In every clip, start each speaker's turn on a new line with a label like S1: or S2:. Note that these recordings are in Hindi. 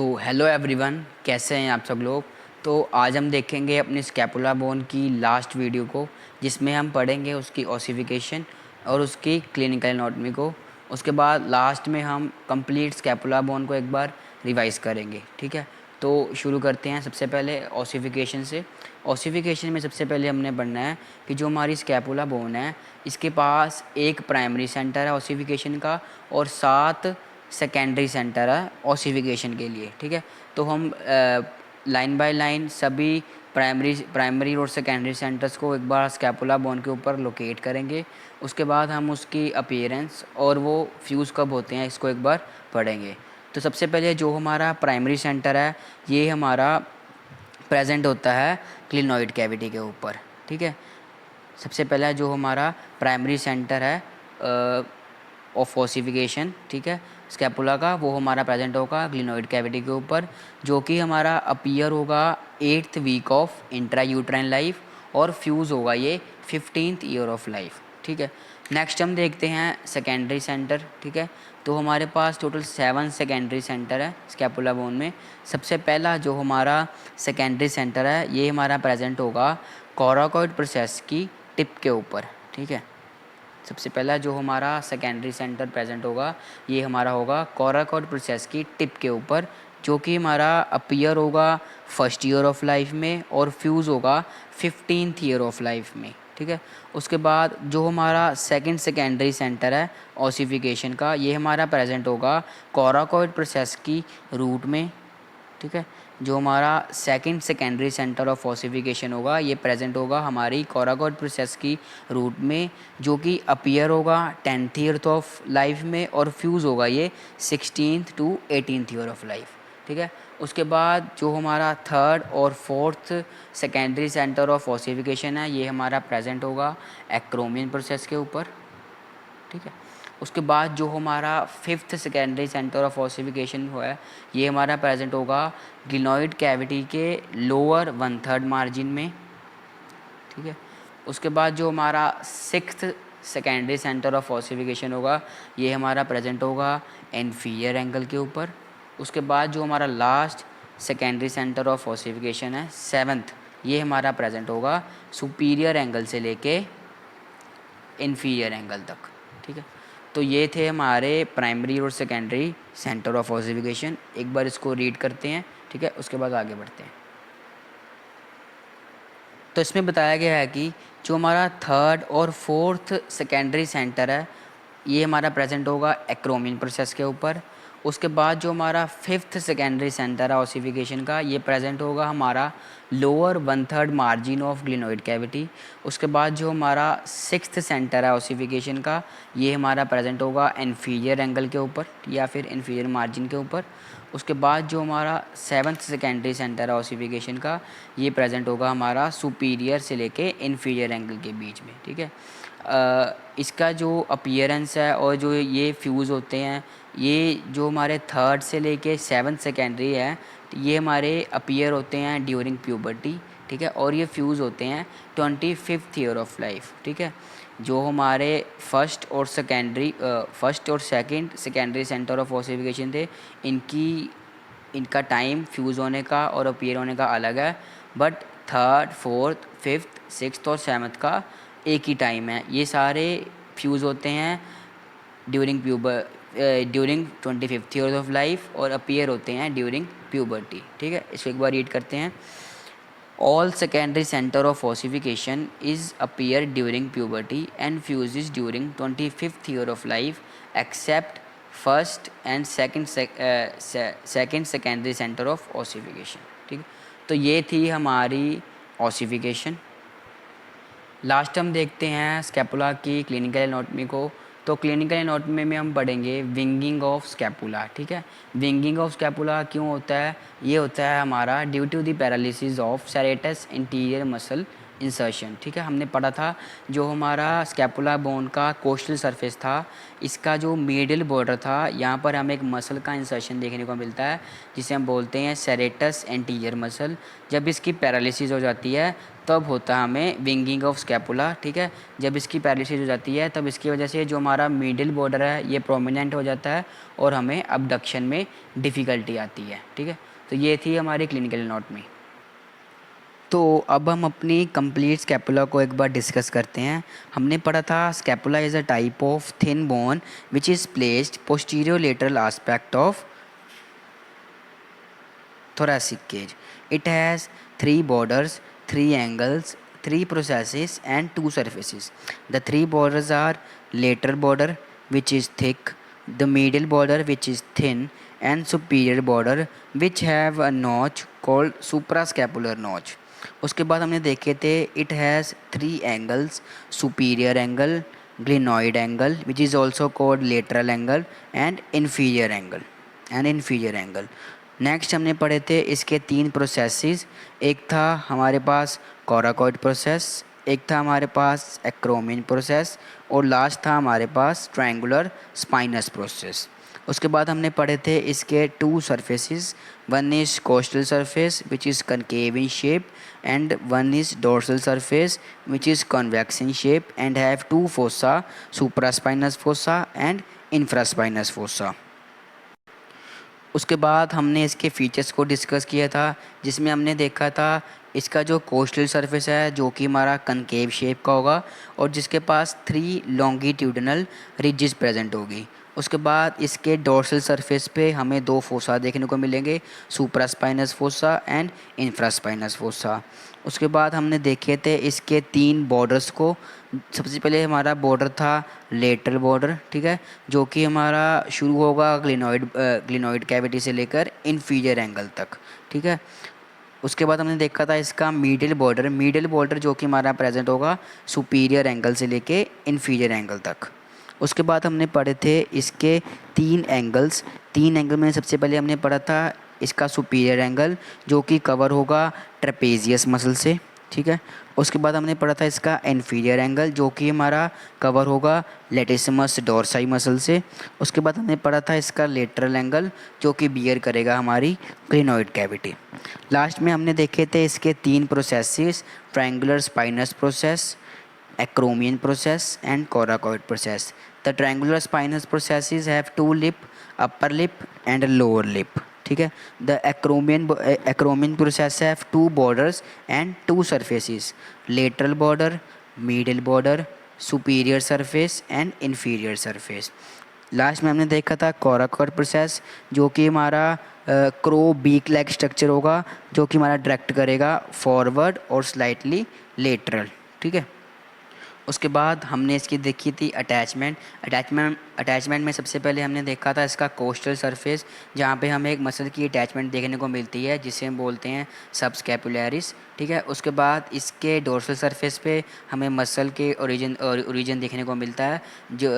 S1: तो हेलो एवरीवन, कैसे हैं आप सब लोग। तो आज हम देखेंगे अपनी स्कैपुला बोन की लास्ट वीडियो को, जिसमें हम पढ़ेंगे उसकी ओसिफिकेशन और उसकी क्लिनिकल एनाटॉमी को। उसके बाद लास्ट में हम कंप्लीट स्कैपुला बोन को एक बार रिवाइज करेंगे। ठीक है, तो शुरू करते हैं सबसे पहले ओसिफिकेशन से। ओसिफिकेशन में सबसे पहले हमने पढ़ना है कि जो हमारी स्कैपुला बोन है, इसके पास एक प्राइमरी सेंटर है ओसिफिकेशन का और 7 सेकेंडरी सेंटर है ओसिफिकेशन के लिए। ठीक है, तो हम लाइन बाय लाइन सभी प्राइमरी और सेकेंडरी सेंटर्स को एक बार स्कैपुला बोन के ऊपर लोकेट करेंगे। उसके बाद हम उसकी अपीयरेंस और वो फ्यूज़ कब होते हैं इसको एक बार पढ़ेंगे। तो सबसे पहले जो हमारा प्राइमरी सेंटर है, ये हमारा प्रेजेंट होता है क्लिनॉइड कैविटी के ऊपर। ठीक है, सबसे पहला जो हमारा प्राइमरी सेंटर है ऑफ ओसिफिकेशन, ठीक है, स्कैपुला का, वो हमारा प्रेजेंट होगा ग्लिनोइड कैविटी के ऊपर, जो कि हमारा अपीयर होगा 8th week of intrauterine life और फ्यूज़ होगा ये 15th ईयर ऑफ लाइफ। ठीक है, नेक्स्ट हम देखते हैं सेकेंडरी सेंटर। ठीक है, तो हमारे पास टोटल 7 सेकेंडरी सेंटर है स्कैपुला बोन में। सबसे पहला जो हमारा सेकेंडरी सेंटर है, ये हमारा प्रेजेंट होगा कोराकॉइड प्रोसेस की टिप के ऊपर। ठीक है, सबसे पहला जो हमारा सेकेंडरी सेंटर प्रेजेंट होगा, ये हमारा होगा कोराकॉइड प्रोसेस की टिप के ऊपर, जो कि हमारा अपीयर होगा फर्स्ट ईयर ऑफ लाइफ में और फ्यूज़ होगा 15th ईयर ऑफ लाइफ में। ठीक है, उसके बाद जो हमारा सेकंड सेकेंडरी सेंटर है ओसिफिकेशन का, ये हमारा प्रेजेंट होगा कोराकॉइड प्रोसेस की रूट में। ठीक है, जो हमारा second secondary centre of ossification होगा, ये प्रेजेंट होगा हमारी कोराकॉइड प्रोसेस की रूट में, जो कि अपीयर होगा 10th ईयर ऑफ लाइफ में और फ्यूज़ होगा ये 16th to 18th year of life. ठीक है, उसके बाद जो हमारा थर्ड और fourth secondary centre of ossification है, ये हमारा प्रेजेंट होगा एक्रोमियन प्रोसेस के ऊपर। ठीक है, उसके बाद जो हमारा fifth secondary centre of ossification हुआ है, ये हमारा प्रेजेंट होगा ग्लिनॉइड कैविटी के लोअर 1/3 मार्जिन में। ठीक है, उसके बाद जो हमारा sixth secondary centre of ossification होगा, ये हमारा प्रेजेंट होगा इन्फीरियर एंगल के ऊपर। उसके बाद जो हमारा last secondary centre of ossification है, सेवन्थ, ये हमारा प्रेजेंट होगा सुपीरियर एंगल से लेके इन्फीरियर एंगल तक। ठीक है, तो ये थे हमारे प्राइमरी और सेकेंडरी सेंटर ऑफ ओसिफिकेशन। एक बार इसको रीड करते हैं। ठीक है, उसके बाद आगे बढ़ते हैं। तो इसमें बताया गया है कि जो हमारा थर्ड और फोर्थ सेकेंडरी सेंटर है, ये हमारा प्रेजेंट होगा एक्रोमियन प्रोसेस के ऊपर। उसके बाद जो हमारा फिफ्थ सेकेंडरी सेंटर है ओसिफिकेशन का, ये प्रेजेंट होगा हमारा lower 1/3 margin of glenoid cavity. उसके बाद जो हमारा सिक्स्थ सेंटर है ओसिफिकेशन का, ये हमारा प्रेजेंट होगा इन्फीरियर एंगल के ऊपर या फिर इन्फीरियर मार्जिन के ऊपर। उसके बाद जो हमारा सेवन्थ सेकेंडरी सेंटर है ओसिफिकेशन का, ये प्रेजेंट होगा हमारा सुपीरियर से लेके इन्फीरियर एंगल के बीच में। ठीक है, इसका जो अपीयरेंस है और जो ये फ्यूज़ होते हैं, ये जो हमारे थर्ड से लेके सेवन्थ सेकेंडरी है, ये हमारे अपीयर होते हैं ड्यूरिंग प्यूबर्टी। ठीक है, और ये फ्यूज़ होते हैं 25th ईयर ऑफ लाइफ। ठीक है, जो हमारे फर्स्ट और second secondary centre of ossification थे, इनका टाइम फ्यूज़ होने का और अपीयर होने का अलग है, but third, fourth, fifth, sixth और सेवन्थ का एक ही टाइम है। ये सारे फ्यूज़ होते हैं during 25th year of life और अपीयर होते हैं ड्यूरिंग प्यूबर्टी। ठीक है, इसको एक बार रीड करते हैं। All secondary centre of ossification is appear during puberty and fuses during 25th year of life accept first and second secondary centre of ossification. ठीक है, तो ये थी हमारी ओसिफिकेशन। लास्ट हम देखते हैं स्कैपुला की क्लिनिकल एनाटॉमी को। तो क्लिनिकल एनाटॉमी में हम पढ़ेंगे विंगिंग ऑफ स्कैपुला। ठीक है, विंगिंग ऑफ स्कैपुला क्यों होता है? ये होता है हमारा due to the paralysis of serratus interior muscle insertion. ठीक है, हमने पढ़ा था जो हमारा स्कैपुला बोन का कोस्टल सरफेस था, इसका जो मीडियल बॉर्डर था, यहाँ पर हमें एक मसल का इंसर्शन देखने को मिलता है जिसे हम बोलते हैं सेरेटस एंटीरियर मसल। जब इसकी पैरालिसिस हो जाती है तब होता है हमें विंगिंग ऑफ स्कैपुला, ठीक है। जब इसकी पैरालिसिस हो जाती है तब इसकी वजह से जो हमारा मिडिल बॉर्डर है ये प्रोमिनेंट हो जाता है और हमें अबडक्शन में डिफ़िकल्टी आती है, ठीक है। तो ये थी हमारी क्लिनिकल एनाटॉमी। तो अब हम अपनी कंप्लीट स्कैपुला को एक बार डिस्कस करते हैं। हमने पढ़ा था scapula is a type of thin bone which is placed posterior lateral aspect of thoracic cage. It has three borders, three angles, three processes, and two surfaces. The three borders are lateral border, which is thick, the medial border, which is thin, and superior border, which have a notch called suprascapular notch. उसके बाद हमने देखे थे it has three angles, superior angle, glenoid angle which is also called lateral angle, and inferior angle. Next हमने पढ़े थे इसके तीन प्रोसेसेस। एक था हमारे पास कोराकॉइड प्रोसेस, एक था हमारे पास एक्रोमियन प्रोसेस, और लास्ट था हमारे पास ट्रायंगुलर स्पाइनस प्रोसेस। उसके बाद हमने पढ़े थे इसके two surfaces, one is costal surface which is concave in shape, and one is dorsal surface which is convex in shape and have two fossa, supraspinous fossa and infraspinous fossa. उसके बाद हमने इसके फ़ीचर्स को डिस्कस किया था, जिसमें हमने देखा था इसका जो कोस्टल सरफेस है जो कि हमारा कनकेव शेप का होगा और जिसके पास थ्री लॉन्गिट्यूडनल रिजेस प्रेजेंट होगी। उसके बाद इसके डोर्सल सरफेस पे हमें दो फोसा देखने को मिलेंगे, सुप्रास्पाइनस फोसा एंड इंफ्रास्पाइनस फोसा। उसके बाद हमने देखे थे इसके तीन बॉर्डर्स को। सबसे पहले हमारा बॉर्डर था लेटरल बॉर्डर, ठीक है, जो कि हमारा शुरू होगा ग्लिनॉइड कैविटी से लेकर इन्फीरियर एंगल तक, ठीक है। उसके बाद हमने देखा था इसका मिडिल बॉर्डर जो कि हमारा प्रेजेंट होगा सुपीरियर एंगल से लेके इन्फीरियर एंगल तक। उसके बाद हमने पढ़े थे इसके तीन एंगल में सबसे पहले हमने पढ़ा था इसका सुपीरियर एंगल जो कि कवर होगा ट्रेपेजियस मसल से, ठीक है। उसके बाद हमने पढ़ा था इसका इन्फीरियर एंगल जो कि हमारा कवर होगा लेटिसिमस डोर्साई मसल से। उसके बाद हमने पढ़ा था इसका लेटरल एंगल जो कि बियर करेगा हमारी क्लिनॉइड कैविटी। लास्ट में हमने देखे थे इसके तीन processes, triangular spinous process, acromion process and coracoid process. The triangular spinous processes have two lip, upper lip and a lower lip. ठीक है। The acromion process have two borders and two surfaces, lateral border, medial border, superior surface and inferior surface. Last में हमने देखा था कोराकॉइड प्रोसेस जो कि हमारा क्रो बीक लाइक स्ट्रक्चर होगा जो कि हमारा डायरेक्ट करेगा फॉरवर्ड और स्लाइटली लेटरल, ठीक है। उसके बाद हमने इसकी देखी थी अटैचमेंट में सबसे पहले हमने देखा था इसका कोस्टल सरफेस जहाँ पे हमें एक मसल की अटैचमेंट देखने को मिलती है जिसे हम बोलते हैं सबस्कैपुलरिस, ठीक है। उसके बाद इसके डोर्सल सरफेस पे हमें मसल के ओरिजिन देखने को मिलता है जो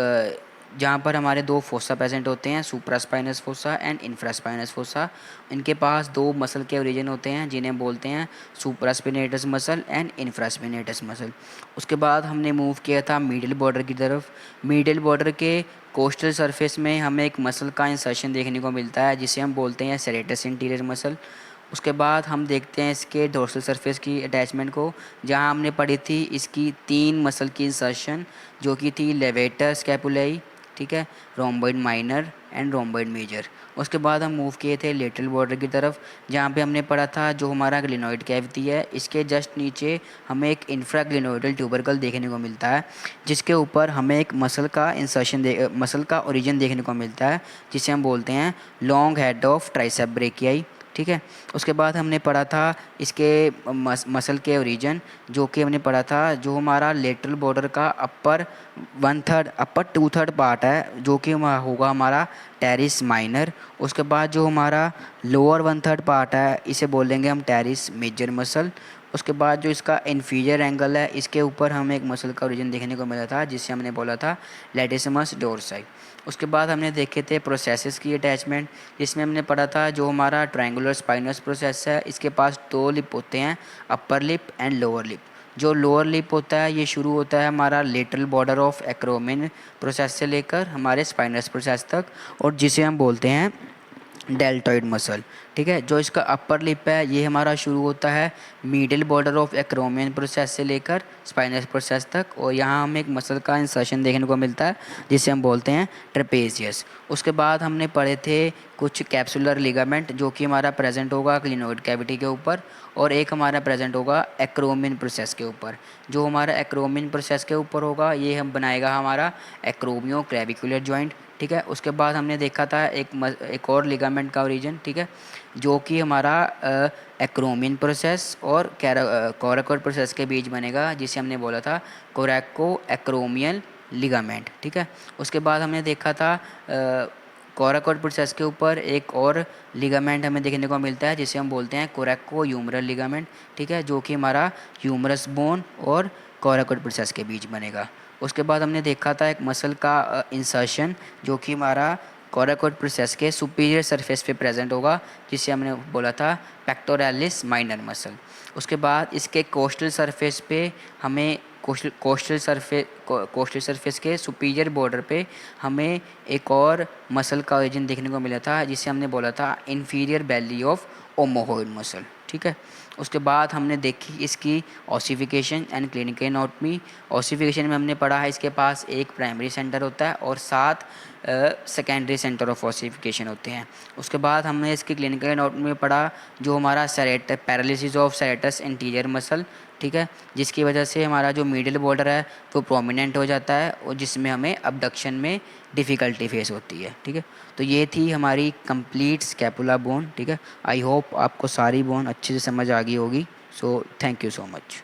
S1: जहाँ पर हमारे दो फोसा प्रेजेंट होते हैं, सुप्रास्पाइनस फोसा एंड इंफ्रास्पाइनस फोसा। इनके पास दो मसल के ओरिजिन होते हैं जिन्हें बोलते हैं सुप्रास्पिनेटस मसल एंड इंफ्रास्पिनेटस मसल। उसके बाद हमने मूव किया था मिडिल बॉर्डर की तरफ। मिडिल बॉर्डर के कोस्टल सरफेस में हमें एक मसल का इंसर्शन देखने को मिलता है जिसे हम बोलते हैं सेरेटस इंटीरियर मसल। उसके बाद हम देखते हैं इसके डोर्सल सरफेस की अटैचमेंट को, जहां हमने पढ़ी थी इसकी तीन मसल की इंसर्शन जो कि थी लेवेटर स्कैपुलाई, ठीक है, rhomboid minor and rhomboid major. उसके बाद हम मूव किए थे लेटरल बॉर्डर की तरफ जहाँ पे हमने पढ़ा था जो हमारा ग्लिनॉइड कैविटी है इसके जस्ट नीचे हमें एक इंफ्राग्लिनोइडल ट्यूबरकल देखने को मिलता है जिसके ऊपर हमें एक मसल का ओरिजिन देखने को मिलता है जिसे हम बोलते हैं long head of tricep brachii, ठीक है। उसके बाद हमने पढ़ा था इसके मसल के ओरिजिन जो कि हमने पढ़ा था जो हमारा लेटरल बॉर्डर का अपर 2/3 पार्ट है जो कि होगा हमारा टेरिस माइनर। उसके बाद जो हमारा लोअर 1/3 पार्ट है इसे बोलेंगे हम टेरिस मेजर मसल। उसके बाद जो इसका इन्फीरियर एंगल है इसके ऊपर हमें एक मसल का ओरिजिन देखने को मिला था जिसे हमने बोला था लेटिसिमस डोर्साई। उसके बाद हमने देखे थे प्रोसेसेस की अटैचमेंट जिसमें हमने पढ़ा था जो हमारा ट्रायंगुलर स्पाइनस प्रोसेस है इसके पास दो लिप होते हैं, upper lip and lower lip. जो लोअर लिप होता है ये शुरू होता है हमारा लेटरल बॉर्डर ऑफ एक्रोमिन प्रोसेस से लेकर हमारे स्पाइनस प्रोसेस तक और जिसे हम बोलते हैं डेल्टॉइड मसल, ठीक है। जो इसका अपर लिप है ये हमारा शुरू होता है middle border of acromion process से लेकर स्पाइनस प्रोसेस तक, और यहाँ हमें एक मसल का इंसर्शन देखने को मिलता है जिसे हम बोलते हैं ट्रेपेजियस। उसके बाद हमने पढ़े थे कुछ कैप्सुलर लिगामेंट जो कि हमारा प्रेजेंट होगा क्लिनोइड कैविटी के ऊपर, और एक हमारा प्रेजेंट होगा एक्रोमियन प्रोसेस के ऊपर। जो हमारा एक्रोमियन प्रोसेस के ऊपर होगा ये हम बनाएगा हमारा एक्रोमियो क्लेविकुलर जॉइंट, ठीक है। उसके बाद हमने देखा था एक और लिगामेंट का ओरिजिन, ठीक है, जो कि हमारा एक्रोमियन प्रोसेस और कोराकोइड प्रोसेस के बीच बनेगा, जिसे हमने बोला था कोरैको एक्रोमियल लिगामेंट, ठीक है। उसके बाद हमने देखा था कोराकोइड प्रोसेस के ऊपर एक और लिगामेंट हमें देखने को मिलता है जिसे हम बोलते हैं कोरैको ह्यूमरल लिगामेंट, ठीक है, जो कि हमारा ह्यूमरस बोन और कोराकोइड प्रोसेस के बीच बनेगा। उसके बाद हमने देखा था एक मसल का इंसर्शन जो कि हमारा कोराकोइड प्रोसेस के सुपीरियर सरफेस पे प्रेजेंट होगा, जिसे हमने बोला था पेक्टोरालिस माइनर मसल। उसके बाद इसके कोस्टल सरफेस पे हमें कोस्टल सरफेस के सुपीरियर बॉर्डर पे हमें एक और मसल का ओरिजिन देखने को मिला था जिसे हमने बोला था inferior belly of omohyoid muscle, ठीक है। उसके बाद हमने देखी इसकी ossification and clinical anatomy. Ossification में हमने पढ़ा है इसके पास एक प्राइमरी सेंटर होता है और 7 सेकेंडरी सेंटर ऑफ ऑसिफिकेशन होते हैं। उसके बाद हमने इसकी क्लिनिकल एनाटॉमी में पढ़ा जो हमारा paralysis of serratus interior muscle, ठीक है, जिसकी वजह से हमारा जो मिडिल बॉर्डर है वो प्रोमिनेंट हो जाता है और जिसमें हमें अबडक्शन में डिफ़िकल्टी फेस होती है, ठीक है। तो ये थी हमारी कंप्लीट स्कैपुला बोन, ठीक है। आई होप आपको सारी बोन अच्छे से समझ आ गई होगी। So thank you so much.